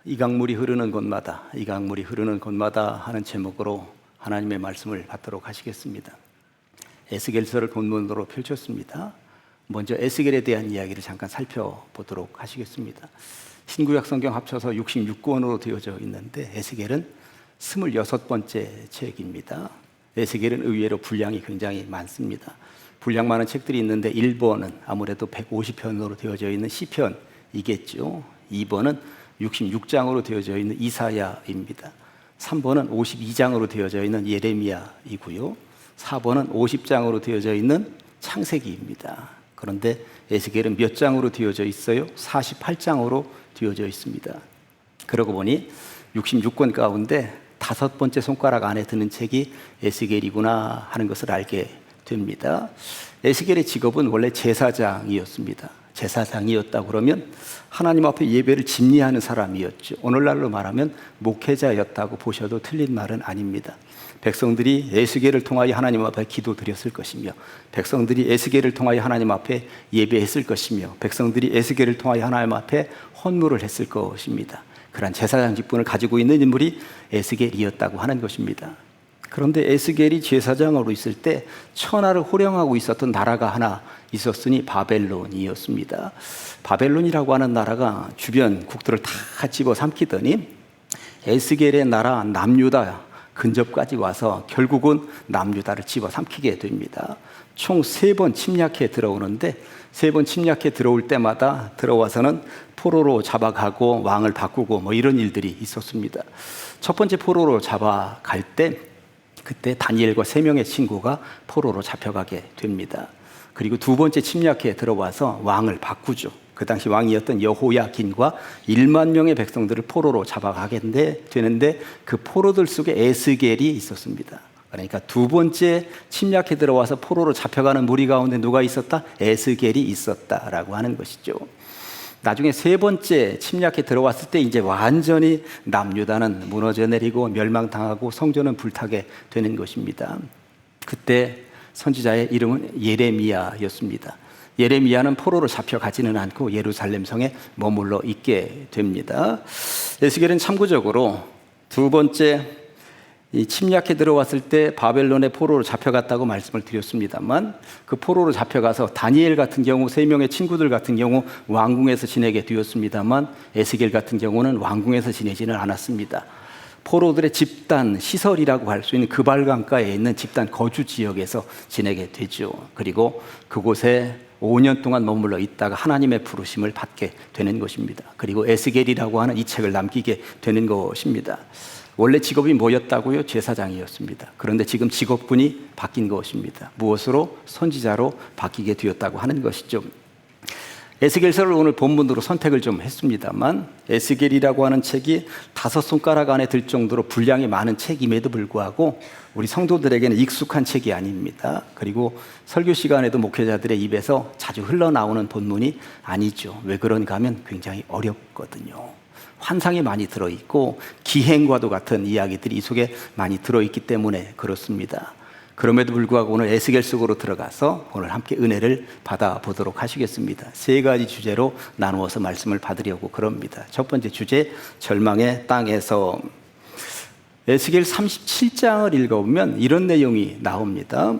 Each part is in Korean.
이 강물이 흐르는 곳마다, 이 강물이 흐르는 곳마다 하는 제목으로 하나님의 말씀을 받도록 하시겠습니다. 에스겔서를 본문으로 펼쳤습니다. 먼저 에스겔에 대한 이야기를 잠깐 살펴보도록 하시겠습니다. 신구약 성경 합쳐서 66권으로 되어져 있는데 에스겔은 26번째 책입니다. 에스겔은 의외로 분량이 굉장히 많습니다. 분량 많은 책들이 있는데 1번은 아무래도 150편으로 되어져 있는 시편이겠죠. 2번은 66장으로 되어져 있는 이사야입니다. 3번은 52장으로 되어져 있는 예레미야이고요. 4번은 50장으로 되어져 있는 창세기입니다. 그런데 에스겔은 몇 장으로 되어져 있어요? 48장으로 되어져 있습니다. 그러고 보니 66권 가운데 5번째 손가락 안에 드는 책이 에스겔이구나 하는 것을 알게 됩니다. 에스겔의 직업은 원래 제사장이었습니다. 제사장이었다 그러면 하나님 앞에 예배를 집리하는 사람이었죠. 오늘날로 말하면 목회자였다고 보셔도 틀린 말은 아닙니다. 백성들이 에스겔을 통하여 하나님 앞에 기도드렸을 것이며, 백성들이 에스겔을 통하여 하나님 앞에 예배했을 것이며, 백성들이 에스겔을 통하여 하나님 앞에 헌물을 했을 것입니다. 그러한 제사장 직분을 가지고 있는 인물이 에스겔이었다고 하는 것입니다. 그런데 에스겔이 제사장으로 있을 때 천하를 호령하고 있었던 나라가 하나 있었으니 바벨론이었습니다. 바벨론이라고 하는 나라가 주변 국들을 다 집어삼키더니 에스겔의 나라 남유다 근접까지 와서 결국은 남유다를 집어삼키게 됩니다. 총 3번 침략해 들어오는데 3번 침략해 들어올 때마다 들어와서는 포로로 잡아가고 왕을 바꾸고 뭐 이런 일들이 있었습니다. 첫 번째 포로로 잡아갈 때 그때 다니엘과 3명의 친구가 포로로 잡혀가게 됩니다. 그리고 두 번째 침략해 들어와서 왕을 바꾸죠. 그 당시 왕이었던 여호야긴과 1만 명의 백성들을 포로로 잡아가게 되는데 그 포로들 속에 에스겔이 있었습니다. 그러니까 두 번째 침략해 들어와서 포로로 잡혀가는 무리 가운데 누가 있었다? 에스겔이 있었다라고 하는 것이죠. 나중에 3번째 침략해 들어왔을 때 이제 완전히 남유다는 무너져 내리고 멸망당하고 성전은 불타게 되는 것입니다. 그때 선지자의 이름은 예레미야였습니다. 예레미야는 포로로 잡혀가지는 않고 예루살렘 성에 머물러 있게 됩니다. 에스겔은 참고적으로 두 번째 이 침략해 들어왔을 때 바벨론의 포로로 잡혀갔다고 말씀을 드렸습니다만, 그 포로로 잡혀가서 다니엘 같은 경우 3명의 친구들 같은 경우 왕궁에서 지내게 되었습니다만, 에스겔 같은 경우는 왕궁에서 지내지는 않았습니다. 포로들의 집단 시설이라고 할 수 있는 그발강가에 있는 집단 거주 지역에서 지내게 되죠. 그리고 그곳에 5년 동안 머물러 있다가 하나님의 부르심을 받게 되는 것입니다. 그리고 에스겔이라고 하는 이 책을 남기게 되는 것입니다. 원래 직업이 뭐였다고요? 제사장이었습니다. 그런데 지금 직업군이 바뀐 것입니다. 무엇으로? 선지자로 바뀌게 되었다고 하는 것이죠. 에스겔서를 오늘 본문으로 선택을 좀 했습니다만, 에스겔이라고 하는 책이 5손가락 안에 들 정도로 분량이 많은 책임에도 불구하고 우리 성도들에게는 익숙한 책이 아닙니다. 그리고 설교 시간에도 목회자들의 입에서 자주 흘러나오는 본문이 아니죠. 왜 그런가 하면 굉장히 어렵거든요. 환상이 많이 들어있고 기행과도 같은 이야기들이 이 속에 많이 들어있기 때문에 그렇습니다. 그럼에도 불구하고 오늘 에스겔 속으로 들어가서 오늘 함께 은혜를 받아보도록 하시겠습니다. 3가지 주제로 나누어서 말씀을 받으려고 그럽니다. 첫 번째 주제, 절망의 땅에서. 에스겔 37장을 읽어보면 이런 내용이 나옵니다.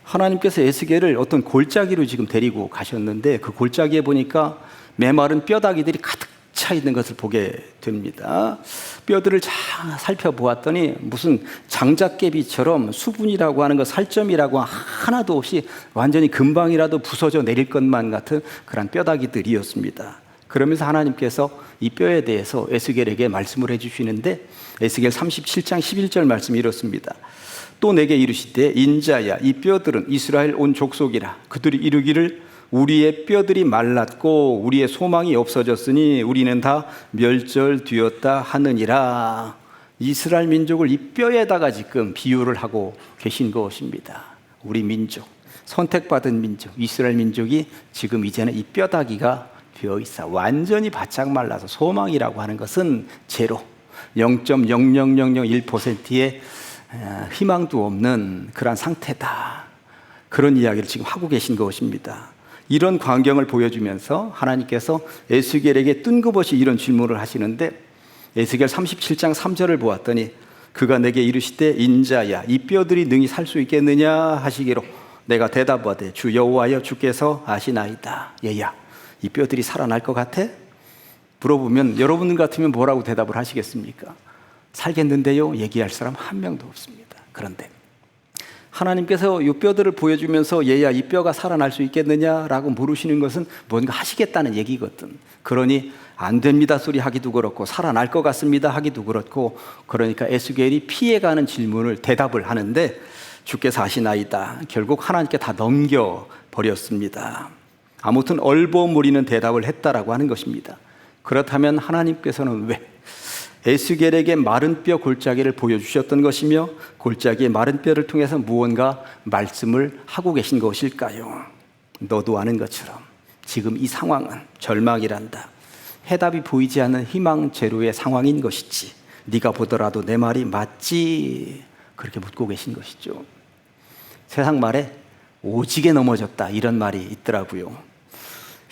하나님께서 에스겔을 어떤 골짜기로 지금 데리고 가셨는데 그 골짜기에 보니까 메마른 뼈다귀들이 가득 차 있는 것을 보게 됩니다. 뼈들을 잘 살펴보았더니 무슨 장작개비처럼 수분이라고 하는 것, 살점이라고 하나도 없이 완전히 금방이라도 부서져 내릴 것만 같은 그런 뼈다귀들이었습니다. 그러면서 하나님께서 이 뼈에 대해서 에스겔에게 말씀을 해주시는데, 에스겔 37장 11절 말씀이 이렇습니다. 또 내게 이르시되 인자야, 이 뼈들은 이스라엘 온 족속이라. 그들이 이르기를 우리의 뼈들이 말랐고 우리의 소망이 없어졌으니 우리는 다 멸절되었다 하느니라. 이스라엘 민족을 이 뼈에다가 지금 비유를 하고 계신 것입니다. 우리 민족, 선택받은 민족, 이스라엘 민족이 지금 이제는 이 뼈다귀가 되어 있어 완전히 바짝 말라서 소망이라고 하는 것은 제로, 0.00001%의 희망도 없는 그런 상태다. 그런 이야기를 지금 하고 계신 것입니다. 이런 광경을 보여주면서 하나님께서 에스겔에게 뜬금없이 이런 질문을 하시는데, 에스겔 37장 3절을 보았더니 그가 내게 이르시되 인자야 이 뼈들이 능히 살 수 있겠느냐 하시기로 내가 대답하되 주 여호와여 주께서 아시나이다. 얘야 이 뼈들이 살아날 것 같아? 물어보면 여러분 같으면 뭐라고 대답을 하시겠습니까? 살겠는데요? 얘기할 사람 한 명도 없습니다. 그런데 하나님께서 이 뼈들을 보여주면서 얘야 이 뼈가 살아날 수 있겠느냐라고 물으시는 것은 뭔가 하시겠다는 얘기거든. 그러니 안 됩니다 소리 하기도 그렇고 살아날 것 같습니다 하기도 그렇고, 그러니까 에스겔이 피해가는 질문을 대답을 하는데 주께서 아시나이다. 결국 하나님께 다 넘겨버렸습니다. 아무튼 얼버무리는 대답을 했다라고 하는 것입니다. 그렇다면 하나님께서는 왜 에스겔에게 마른 뼈 골짜기를 보여주셨던 것이며 골짜기의 마른 뼈를 통해서 무언가 말씀을 하고 계신 것일까요? 너도 아는 것처럼 지금 이 상황은 절망이란다. 해답이 보이지 않는 희망 제로의 상황인 것이지. 네가 보더라도 내 말이 맞지? 그렇게 묻고 계신 것이죠. 세상 말에 오지게 넘어졌다 이런 말이 있더라고요.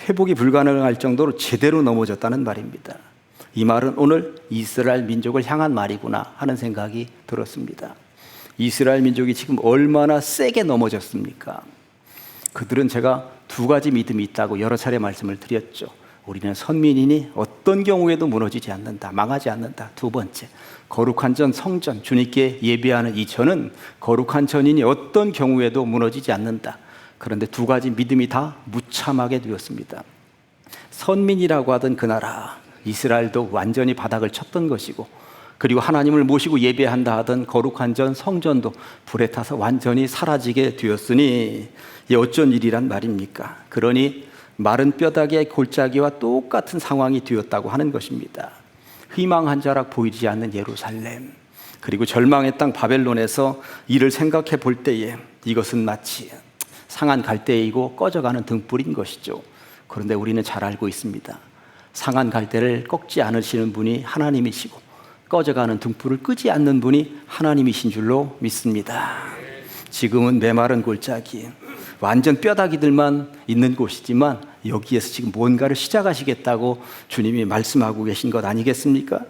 회복이 불가능할 정도로 제대로 넘어졌다는 말입니다. 이 말은 오늘 이스라엘 민족을 향한 말이구나 하는 생각이 들었습니다. 이스라엘 민족이 지금 얼마나 세게 넘어졌습니까? 그들은 제가 두 가지 믿음이 있다고 여러 차례 말씀을 드렸죠. 우리는 선민이니 어떤 경우에도 무너지지 않는다, 망하지 않는다. 두 번째, 거룩한 전 성전, 주님께 예배하는 이 전은 거룩한 전이니 어떤 경우에도 무너지지 않는다. 그런데 두 가지 믿음이 다 무참하게 되었습니다. 선민이라고 하던 그 나라 이스라엘도 완전히 바닥을 쳤던 것이고, 그리고 하나님을 모시고 예배한다 하던 거룩한 전 성전도 불에 타서 완전히 사라지게 되었으니 이 어쩐 일이란 말입니까? 그러니 마른 뼈다귀의 골짜기와 똑같은 상황이 되었다고 하는 것입니다. 희망 한 자락 보이지 않는 예루살렘, 그리고 절망의 땅 바벨론에서 이를 생각해 볼 때에 이것은 마치 상한 갈대이고 꺼져가는 등불인 것이죠. 그런데 우리는 잘 알고 있습니다. 상한 갈대를 꺾지 않으시는 분이 하나님이시고 꺼져가는 등불을 끄지 않는 분이 하나님이신 줄로 믿습니다. 지금은 메마른 골짜기, 완전 뼈다귀들만 있는 곳이지만 여기에서 지금 뭔가를 시작하시겠다고 주님이 말씀하고 계신 것 아니겠습니까?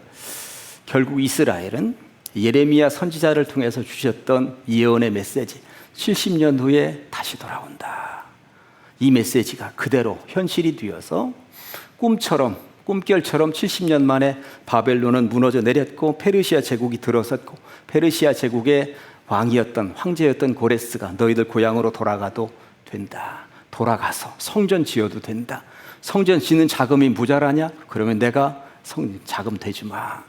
결국 이스라엘은 예레미야 선지자를 통해서 주셨던 예언의 메시지, 70년 후에 다시 돌아온다. 이 메시지가 그대로 현실이 되어서 꿈결처럼 70년 만에 바벨론은 무너져 내렸고 페르시아 제국이 들어섰고, 페르시아 제국의 황제였던 고레스가 너희들 고향으로 돌아가도 된다. 돌아가서 성전 지어도 된다. 성전 짓는 자금이 모자라냐? 그러면 내가 자금 대주마.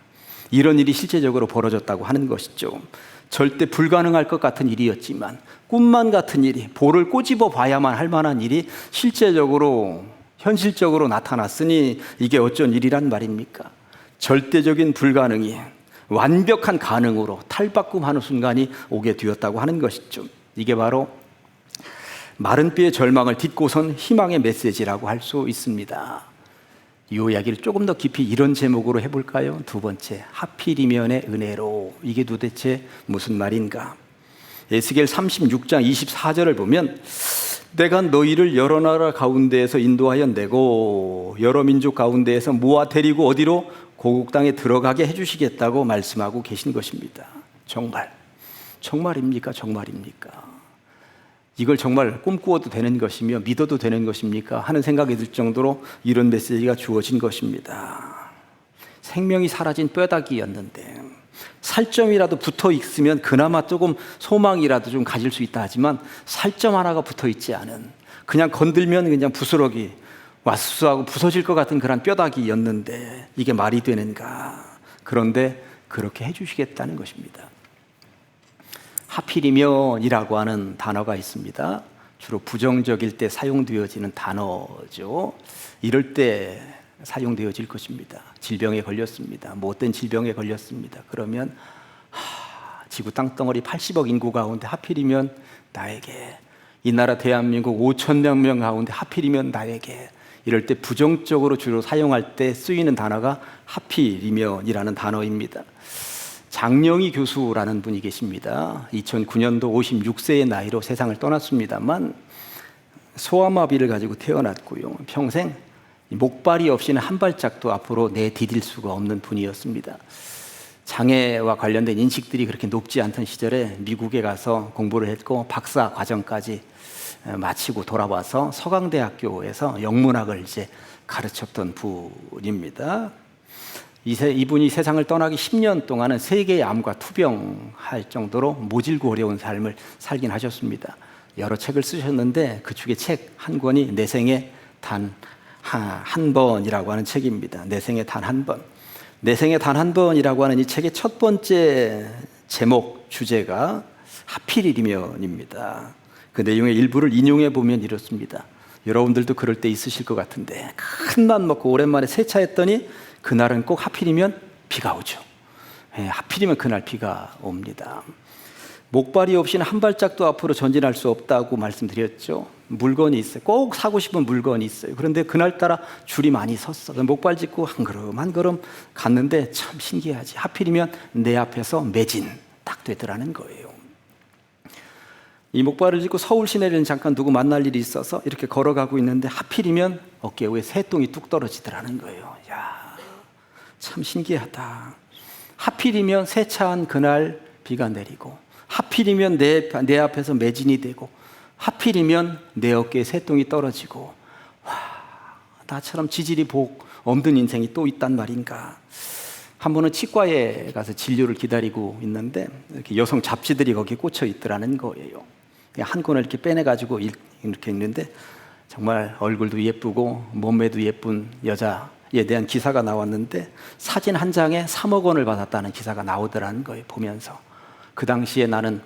이런 일이 실제적으로 벌어졌다고 하는 것이죠. 절대 불가능할 것 같은 일이었지만 꿈만 같은 일이, 볼을 꼬집어 봐야만 할 만한 일이 실제적으로 현실적으로 나타났으니 이게 어쩐 일이란 말입니까? 절대적인 불가능이 완벽한 가능으로 탈바꿈하는 순간이 오게 되었다고 하는 것이죠. 이게 바로 마른 뼈의 절망을 딛고선 희망의 메시지라고 할 수 있습니다. 이 이야기를 조금 더 깊이 이런 제목으로 해볼까요? 두 번째, 하필이면의 은혜로. 이게 도대체 무슨 말인가? 에스겔 36장 24절을 보면 내가 너희를 여러 나라 가운데에서 인도하여 내고 여러 민족 가운데에서 모아 데리고 어디로? 고국 땅에 들어가게 해주시겠다고 말씀하고 계신 것입니다. 정말입니까? 이걸 정말 꿈꾸어도 되는 것이며 믿어도 되는 것입니까? 하는 생각이 들 정도로 이런 메시지가 주어진 것입니다. 생명이 사라진 뼈다귀였는데 살점이라도 붙어 있으면 그나마 조금 소망이라도 좀 가질 수 있다 하지만 살점 하나가 붙어 있지 않은, 그냥 건들면 그냥 부스러기 와스하고 부서질 것 같은 그런 뼈다귀였는데 이게 말이 되는가? 그런데 그렇게 해주시겠다는 것입니다. 하필이면이라고 하는 단어가 있습니다. 주로 부정적일 때 사용되어지는 단어죠. 이럴 때 사용되어질 것입니다. 질병에 걸렸습니다. 못된 질병에 걸렸습니다. 그러면 지구 땅덩어리 80억 인구 가운데 하필이면 나에게, 이 나라 대한민국 5천여 명 가운데 하필이면 나에게, 이럴 때 부정적으로 주로 사용할 때 쓰이는 단어가 하필이면이라는 단어입니다. 장영희 교수라는 분이 계십니다. 2009년도 56세의 나이로 세상을 떠났습니다만 소아마비를 가지고 태어났고요. 평생 목발이 없이는 한 발짝도 앞으로 내디딜 수가 없는 분이었습니다. 장애와 관련된 인식들이 그렇게 높지 않던 시절에 미국에 가서 공부를 했고 박사 과정까지 마치고 돌아와서 서강대학교에서 영문학을 이제 가르쳤던 분입니다. 이분이 세상을 떠나기 10년 동안은 3개의 암과 투병할 정도로 모질고 어려운 삶을 살긴 하셨습니다. 여러 책을 쓰셨는데 그 중에 책 한 권이 내 생에 단 한 번이라고 하는 책입니다. 내 생에 단 한 번. 내 생에 단 한 번이라고 하는 이 책의 첫 번째 제목 주제가 하필이면입니다. 그 내용의 일부를 인용해 보면 이렇습니다. 여러분들도 그럴 때 있으실 것 같은데 큰 맘 먹고 오랜만에 세차했더니 그날은 꼭 하필이면 비가 오죠. 하필이면 그날 비가 옵니다. 목발이 없이는 한 발짝도 앞으로 전진할 수 없다고 말씀드렸죠. 물건이 있어요. 꼭 사고 싶은 물건이 있어요. 그런데 그날따라 줄이 많이 섰어. 목발 짚고 한 걸음 한 걸음 갔는데 참 신기하지. 하필이면 내 앞에서 매진 딱 되더라는 거예요. 이 목발을 짚고 서울 시내를 잠깐 두고 만날 일이 있어서 이렇게 걸어가고 있는데 하필이면 어깨 위에 새똥이 뚝 떨어지더라는 거예요. 야, 참 신기하다. 하필이면 세차한 그날 비가 내리고, 하필이면 내 앞에서 매진이 되고, 하필이면 내 어깨에 새똥이 떨어지고, 와, 나처럼 지질이 복 없는 인생이 또 있단 말인가. 한 번은 치과에 가서 진료를 기다리고 있는데 이렇게 여성 잡지들이 거기에 꽂혀 있더라는 거예요. 한 권을 이렇게 빼내가지고 이렇게 읽는데 정말 얼굴도 예쁘고 몸매도 예쁜 여자에 대한 기사가 나왔는데 사진 한 장에 3억 원을 받았다는 기사가 나오더라는 거예요. 보면서 그 당시에 나는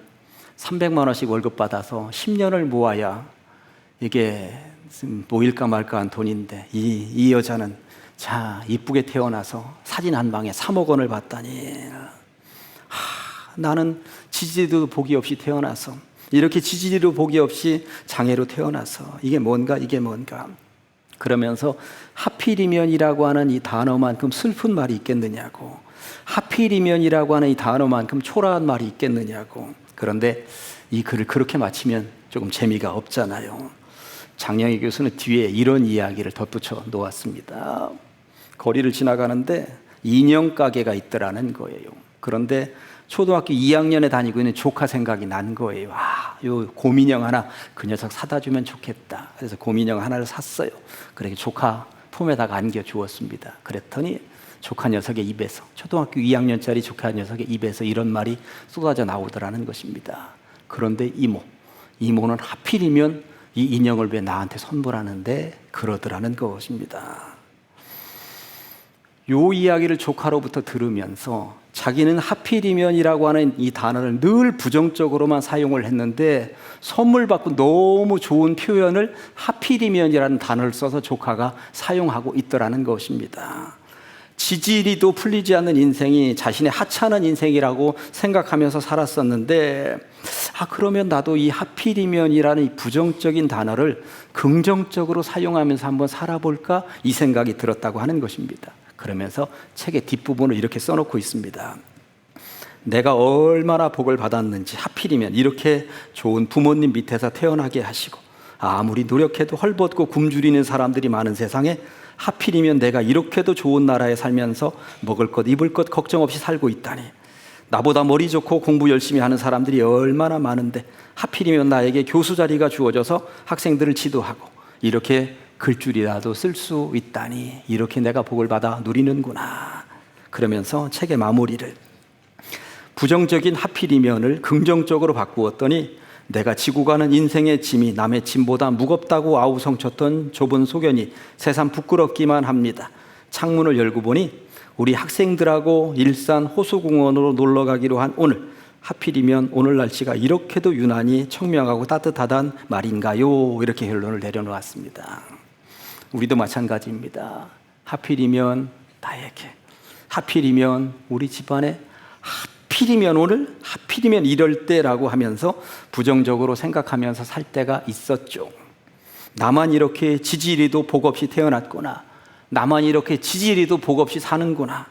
300만 원씩 월급 받아서 10년을 모아야 이게 모일까 말까한 돈인데 이 여자는 자 이쁘게 태어나서 사진 한 방에 3억 원을 받다니. 나는 지지리도 복이 없이 태어나서 이렇게 지지리도 복이 없이 장애로 태어나서 이게 뭔가 그러면서 하필이면이라고 하는 이 단어만큼 슬픈 말이 있겠느냐고, 하필이면이라고 하는 이 단어만큼 초라한 말이 있겠느냐고. 그런데 이 글을 그렇게 마치면 조금 재미가 없잖아요. 장영희 교수는 뒤에 이런 이야기를 덧붙여 놓았습니다. 거리를 지나가는데 인형 가게가 있더라는 거예요. 그런데 초등학교 2학년에 다니고 있는 조카 생각이 난 거예요. 요 곰인형 하나 그 녀석 사다 주면 좋겠다. 그래서 곰인형 하나를 샀어요. 그렇게 조카 품에다가 안겨 주었습니다. 그랬더니 조카 녀석의 입에서, 초등학교 2학년짜리 조카 녀석의 입에서 이런 말이 쏟아져 나오더라는 것입니다. 그런데 이모는 하필이면 이 인형을 왜 나한테 선물하는데 그러더라는 것입니다. 요 이야기를 조카로부터 들으면서 자기는 하필이면이라고 하는 이 단어를 늘 부정적으로만 사용을 했는데 선물 받고 너무 좋은 표현을 하필이면이라는 단어를 써서 조카가 사용하고 있더라는 것입니다. 지지리도 풀리지 않는 인생이 자신의 하찮은 인생이라고 생각하면서 살았었는데 그러면 나도 이 하필이면이라는 이 부정적인 단어를 긍정적으로 사용하면서 한번 살아볼까 이 생각이 들었다고 하는 것입니다. 그러면서 책의 뒷부분을 이렇게 써놓고 있습니다. 내가 얼마나 복을 받았는지, 하필이면 이렇게 좋은 부모님 밑에서 태어나게 하시고 아무리 노력해도 헐벗고 굶주리는 사람들이 많은 세상에 하필이면 내가 이렇게도 좋은 나라에 살면서 먹을 것 입을 것 걱정 없이 살고 있다니. 나보다 머리 좋고 공부 열심히 하는 사람들이 얼마나 많은데 하필이면 나에게 교수 자리가 주어져서 학생들을 지도하고 이렇게 글줄이라도 쓸 수 있다니. 이렇게 내가 복을 받아 누리는구나. 그러면서 책의 마무리를 부정적인 하필이면을 긍정적으로 바꾸었더니 내가 지고 가는 인생의 짐이 남의 짐보다 무겁다고 아우성쳤던 좁은 소견이 새삼 부끄럽기만 합니다. 창문을 열고 보니 우리 학생들하고 일산 호수공원으로 놀러 가기로 한 오늘, 하필이면 오늘 날씨가 이렇게도 유난히 청명하고 따뜻하단 말인가요? 이렇게 결론을 내려놓았습니다. 우리도 마찬가지입니다. 하필이면 나에게, 하필이면 우리 집안에, 하필이면 오늘, 하필이면 이럴 때라고 하면서 부정적으로 생각하면서 살 때가 있었죠. 나만 이렇게 지지리도 복 없이 태어났구나. 나만 이렇게 지지리도 복 없이 사는구나.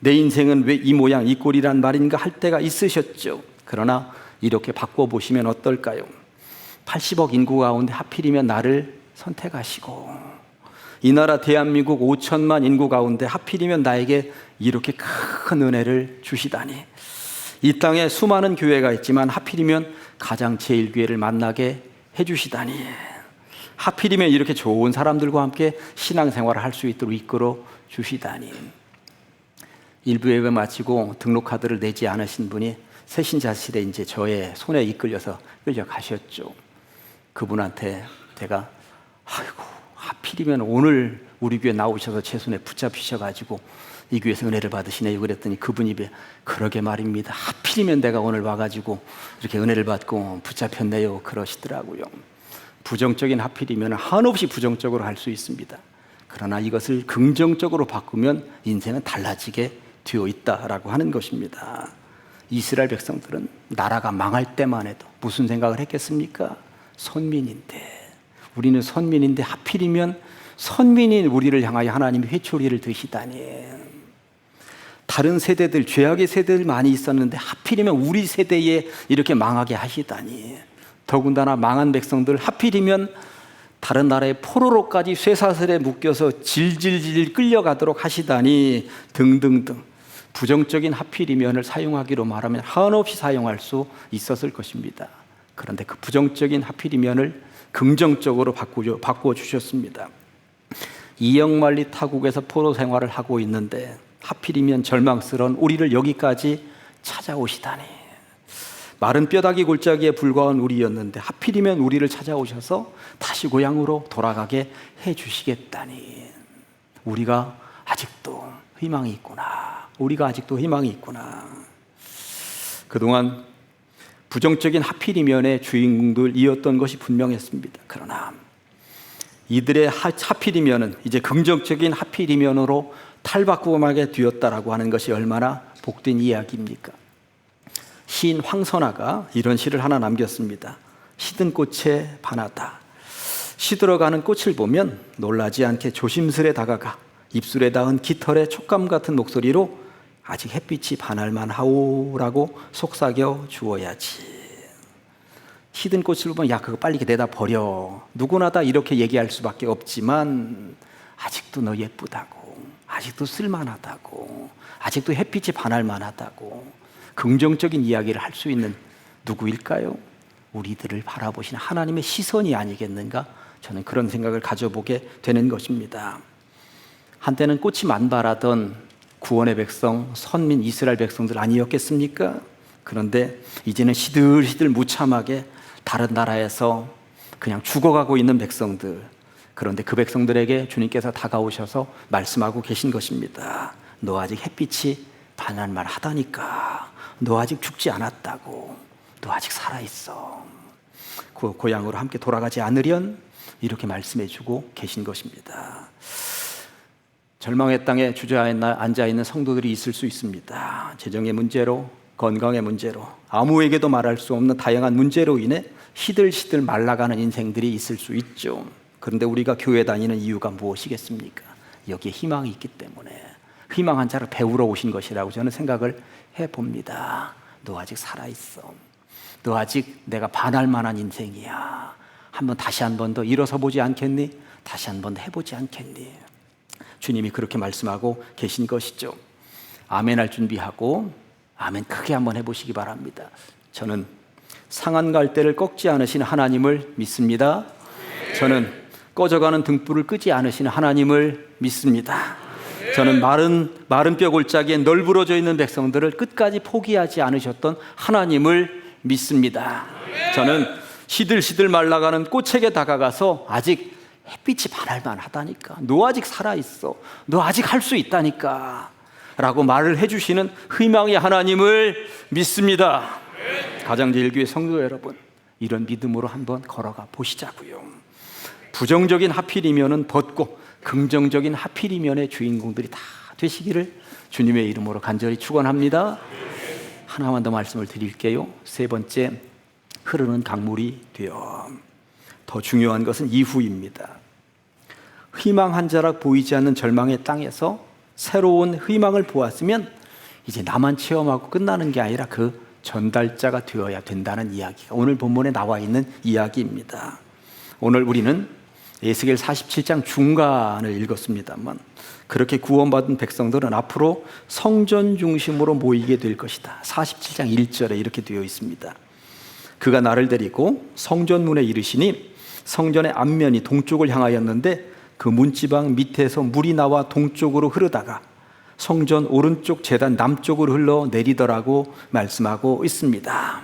내 인생은 왜 이 모양 이 꼴이란 말인가 할 때가 있으셨죠. 그러나 이렇게 바꿔보시면 어떨까요? 80억 인구 가운데 하필이면 나를 선택하시고 이 나라 대한민국 5천만 인구 가운데 하필이면 나에게 이렇게 큰 은혜를 주시다니. 이 땅에 수많은 교회가 있지만 하필이면 가장 제일 교회를 만나게 해주시다니. 하필이면 이렇게 좋은 사람들과 함께 신앙생활을 할 수 있도록 이끌어 주시다니. 일부 예배 마치고 등록카드를 내지 않으신 분이 새신자실에 이제 저의 손에 이끌려서 끌려가셨죠. 그분한테 제가 아이고 하필이면 오늘 우리 교회 나오셔서 제 손에 붙잡히셔가지고 이 교회에서 은혜를 받으시네요 그랬더니 그분 입에 그러게 말입니다. 하필이면 내가 오늘 와가지고 이렇게 은혜를 받고 붙잡혔네요 그러시더라고요. 부정적인 하필이면 한없이 부정적으로 할 수 있습니다. 그러나 이것을 긍정적으로 바꾸면 인생은 달라지게 되어 있다라고 하는 것입니다. 이스라엘 백성들은 나라가 망할 때만 해도 무슨 생각을 했겠습니까? 선민인데, 우리는 선민인데 하필이면 선민인 우리를 향하여 하나님이 회초리를 드시다니. 다른 세대들, 죄악의 세대들 많이 있었는데 하필이면 우리 세대에 이렇게 망하게 하시다니. 더군다나 망한 백성들 하필이면 다른 나라의 포로로까지 쇠사슬에 묶여서 질질질 끌려가도록 하시다니 등등등. 부정적인 하필이면을 사용하기로 말하면 한없이 사용할 수 있었을 것입니다. 그런데 그 부정적인 하필이면을 긍정적으로 바꾸어 주셨습니다. 이영만리 타국에서 포로 생활을 하고 있는데 하필이면 절망스러운 우리를 여기까지 찾아오시다니. 마른 뼈다귀 골짜기에 불과한 우리였는데 하필이면 우리를 찾아오셔서 다시 고향으로 돌아가게 해주시겠다니. 우리가 아직도 희망이 있구나. 우리가 아직도 희망이 있구나. 그동안 부정적인 하필이면의 주인공들이었던 것이 분명했습니다. 그러나 이들의 하필이면은 이제 긍정적인 하필이면으로 탈바꿈하게 되었다라고 하는 것이 얼마나 복된 이야기입니까? 시인 황선아가 이런 시를 하나 남겼습니다. 시든 꽃에 반하다. 시들어가는 꽃을 보면 놀라지 않게 조심스레 다가가 입술에 닿은 깃털의 촉감 같은 목소리로 아직 햇빛이 반할만 하오라고 속삭여 주어야지. 시든 꽃을 보면 야 그거 빨리 내다 버려. 누구나 다 이렇게 얘기할 수밖에 없지만 아직도 너 예쁘다고, 아직도 쓸만하다고, 아직도 햇빛이 반할만하다고 긍정적인 이야기를 할 수 있는 누구일까요? 우리들을 바라보시는 하나님의 시선이 아니겠는가? 저는 그런 생각을 가져보게 되는 것입니다. 한때는 꽃이 만발하던 구원의 백성, 선민 이스라엘 백성들 아니었겠습니까? 그런데 이제는 시들시들 무참하게 다른 나라에서 그냥 죽어가고 있는 백성들. 그런데 그 백성들에게 주님께서 다가오셔서 말씀하고 계신 것입니다. 너 아직 햇빛이 반할만 하다니까. 너 아직 죽지 않았다고. 너 아직 살아있어. 그 고향으로 함께 돌아가지 않으련? 이렇게 말씀해주고 계신 것입니다. 절망의 땅에 주저앉아 있는 성도들이 있을 수 있습니다. 재정의 문제로, 건강의 문제로, 아무에게도 말할 수 없는 다양한 문제로 인해 시들시들 말라가는 인생들이 있을 수 있죠. 그런데 우리가 교회 다니는 이유가 무엇이겠습니까? 여기에 희망이 있기 때문에 희망한 자를 배우러 오신 것이라고 저는 생각을 해봅니다. 너 아직 살아있어. 너 아직 내가 반할 만한 인생이야. 다시 한 번 더 일어서 보지 않겠니? 다시 한 번 더 해보지 않겠니? 주님이 그렇게 말씀하고 계신 것이죠. 아멘 할 준비하고 아멘 크게 한번 해보시기 바랍니다. 저는 상한 갈대를 꺾지 않으시는 하나님을 믿습니다. 저는 꺼져가는 등불을 끄지 않으시는 하나님을 믿습니다. 저는 마른 뼈 골짜기에 널브러져 있는 백성들을 끝까지 포기하지 않으셨던 하나님을 믿습니다. 저는 시들시들 말라가는 꽃에게 다가가서 아직 햇빛이 반할만 하다니까. 너 아직 살아있어. 너 아직 할 수 있다니까. 라고 말을 해주시는 희망의 하나님을 믿습니다. 가장제일교회 성도 여러분, 이런 믿음으로 한번 걸어가 보시자고요. 부정적인 하필이면은 벗고 긍정적인 하필이면의 주인공들이 다 되시기를 주님의 이름으로 간절히 축원합니다. 하나만 더 말씀을 드릴게요. 세 번째, 흐르는 강물이 되어. 더 중요한 것은 이후입니다. 희망 한 자락 보이지 않는 절망의 땅에서 새로운 희망을 보았으면 이제 나만 체험하고 끝나는 게 아니라 그 전달자가 되어야 된다는 이야기가 오늘 본문에 나와 있는 이야기입니다. 오늘 우리는 에스겔 47장 중간을 읽었습니다만 그렇게 구원받은 백성들은 앞으로 성전 중심으로 모이게 될 것이다. 47장 1절에 이렇게 되어 있습니다. 그가 나를 데리고 성전문에 이르시니 성전의 앞면이 동쪽을 향하였는데 그 문지방 밑에서 물이 나와 동쪽으로 흐르다가 성전 오른쪽 제단 남쪽으로 흘러 내리더라고 말씀하고 있습니다.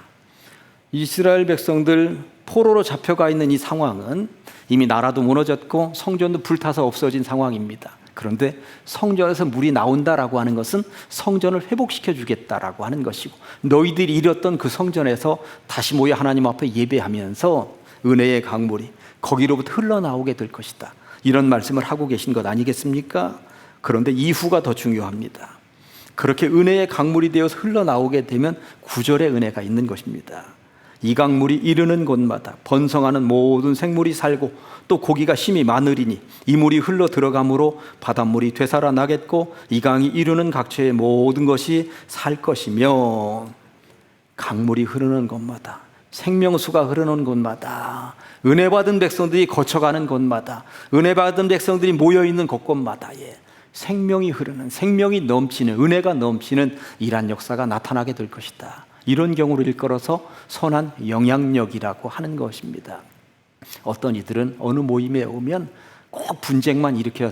이스라엘 백성들 포로로 잡혀가 있는 이 상황은 이미 나라도 무너졌고 성전도 불타서 없어진 상황입니다. 그런데 성전에서 물이 나온다라고 하는 것은 성전을 회복시켜 주겠다라고 하는 것이고, 너희들이 잃었던 그 성전에서 다시 모여 하나님 앞에 예배하면서 은혜의 강물이 거기로부터 흘러나오게 될 것이다, 이런 말씀을 하고 계신 것 아니겠습니까? 그런데 이후가 더 중요합니다. 그렇게 은혜의 강물이 되어서 흘러나오게 되면 구절의 은혜가 있는 것입니다. 이 강물이 이르는 곳마다 번성하는 모든 생물이 살고 또 고기가 심히 많으리니 이 물이 흘러 들어가므로 바닷물이 되살아나겠고 이 강이 이르는 각처의 모든 것이 살 것이며, 강물이 흐르는 곳마다, 생명수가 흐르는 곳마다, 은혜 받은 백성들이 거쳐가는 곳마다, 은혜 받은 백성들이 모여있는 곳곳마다 생명이 흐르는, 생명이 넘치는, 은혜가 넘치는 이러한 역사가 나타나게 될 것이다. 이런 경우를 일컬어서 선한 영향력이라고 하는 것입니다. 어떤 이들은 어느 모임에 오면 꼭 분쟁만 이렇게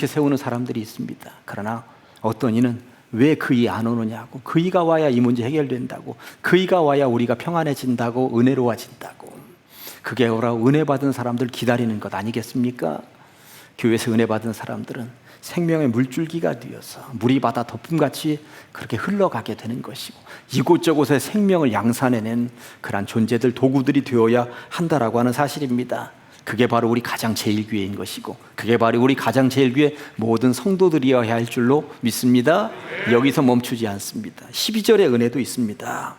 세우는 사람들이 있습니다. 그러나 어떤 이는 왜 그이 안 오느냐고, 그이가 와야 이 문제 해결된다고, 그이가 와야 우리가 평안해진다고, 은혜로워진다고. 그게 오라고 은혜 받은 사람들 기다리는 것 아니겠습니까? 교회에서 은혜 받은 사람들은 생명의 물줄기가 되어서 물이 바다 덮음같이 그렇게 흘러가게 되는 것이고, 이곳저곳에 생명을 양산해낸 그러한 존재들, 도구들이 되어야 한다라고 하는 사실입니다. 그게 바로 우리 가장 제일교회인 것이고, 그게 바로 우리 가장 제일교회 모든 성도들이어야 할 줄로 믿습니다. 여기서 멈추지 않습니다. 12절의 은혜도 있습니다.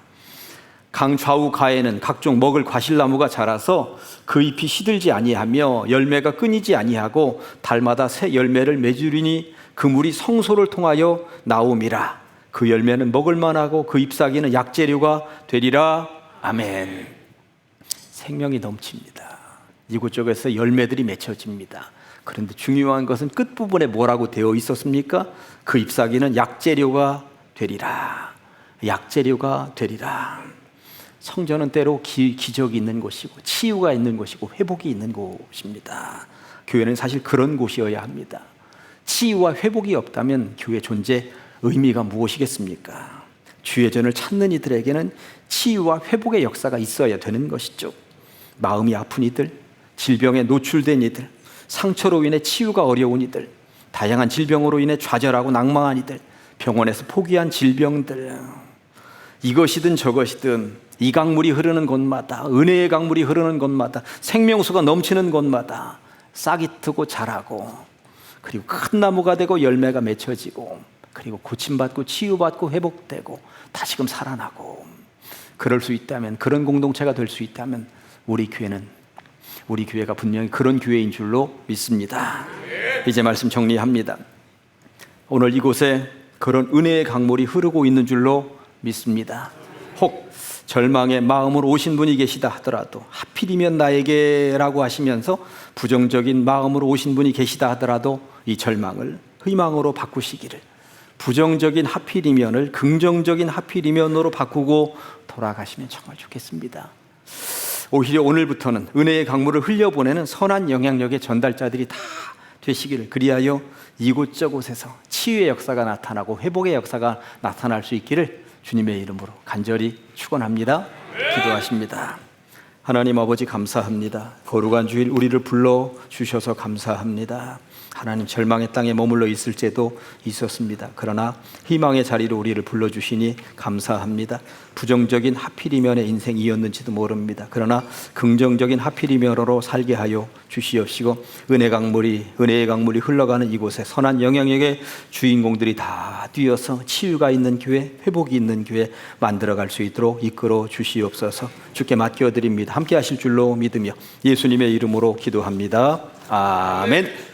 강 좌우 가에는 각종 먹을 과실나무가 자라서 그 잎이 시들지 아니하며 열매가 끊이지 아니하고 달마다 새 열매를 맺으리니 그 물이 성소를 통하여 나옴이라. 그 열매는 먹을 만하고 그 잎사귀는 약재료가 되리라. 아멘. 생명이 넘칩니다. 이곳저곳에서 열매들이 맺혀집니다. 그런데 중요한 것은 끝부분에 뭐라고 되어 있었습니까? 그 잎사귀는 약재료가 되리라. 약재료가 되리라. 성전은 때로 기적이 있는 곳이고 치유가 있는 곳이고 회복이 있는 곳입니다. 교회는 사실 그런 곳이어야 합니다. 치유와 회복이 없다면 교회 존재 의미가 무엇이겠습니까? 주의 전을 찾는 이들에게는 치유와 회복의 역사가 있어야 되는 것이죠. 마음이 아픈 이들, 질병에 노출된 이들, 상처로 인해 치유가 어려운 이들, 다양한 질병으로 인해 좌절하고 낭망한 이들, 병원에서 포기한 질병들, 이것이든 저것이든 이 강물이 흐르는 곳마다, 은혜의 강물이 흐르는 곳마다, 생명수가 넘치는 곳마다 싹이 트고 자라고, 그리고 큰 나무가 되고 열매가 맺혀지고, 그리고 고침받고 치유받고 회복되고 다시금 살아나고, 그럴 수 있다면, 그런 공동체가 될 수 있다면 우리 교회가 분명히 그런 교회인 줄로 믿습니다. 이제 말씀 정리합니다. 오늘 이곳에 그런 은혜의 강물이 흐르고 있는 줄로 믿습니다. 혹 절망의 마음으로 오신 분이 계시다 하더라도, 하필이면 나에게라고 하시면서 부정적인 마음으로 오신 분이 계시다 하더라도 이 절망을 희망으로 바꾸시기를, 부정적인 하필이면을 긍정적인 하필이면으로 바꾸고 돌아가시면 정말 좋겠습니다. 오히려 오늘부터는 은혜의 강물을 흘려보내는 선한 영향력의 전달자들이 다 되시기를, 그리하여 이곳저곳에서 치유의 역사가 나타나고 회복의 역사가 나타날 수 있기를 주님의 이름으로 간절히 축원합니다. 기도하십니다. 하나님 아버지 감사합니다. 거룩한 주일 우리를 불러주셔서 감사합니다. 하나님, 절망의 땅에 머물러 있을 때도 있었습니다. 그러나 희망의 자리로 우리를 불러주시니 감사합니다. 부정적인 하필이면의 인생이었는지도 모릅니다. 그러나 긍정적인 하필이면으로 살게 하여 주시옵시고, 은혜의 강물이 흘러가는 이곳에 선한 영향력의 주인공들이 다 뛰어서 치유가 있는 교회, 회복이 있는 교회 만들어갈 수 있도록 이끌어 주시옵소서. 주께 맡겨드립니다. 함께 하실 줄로 믿으며 예수님의 이름으로 기도합니다. 아멘.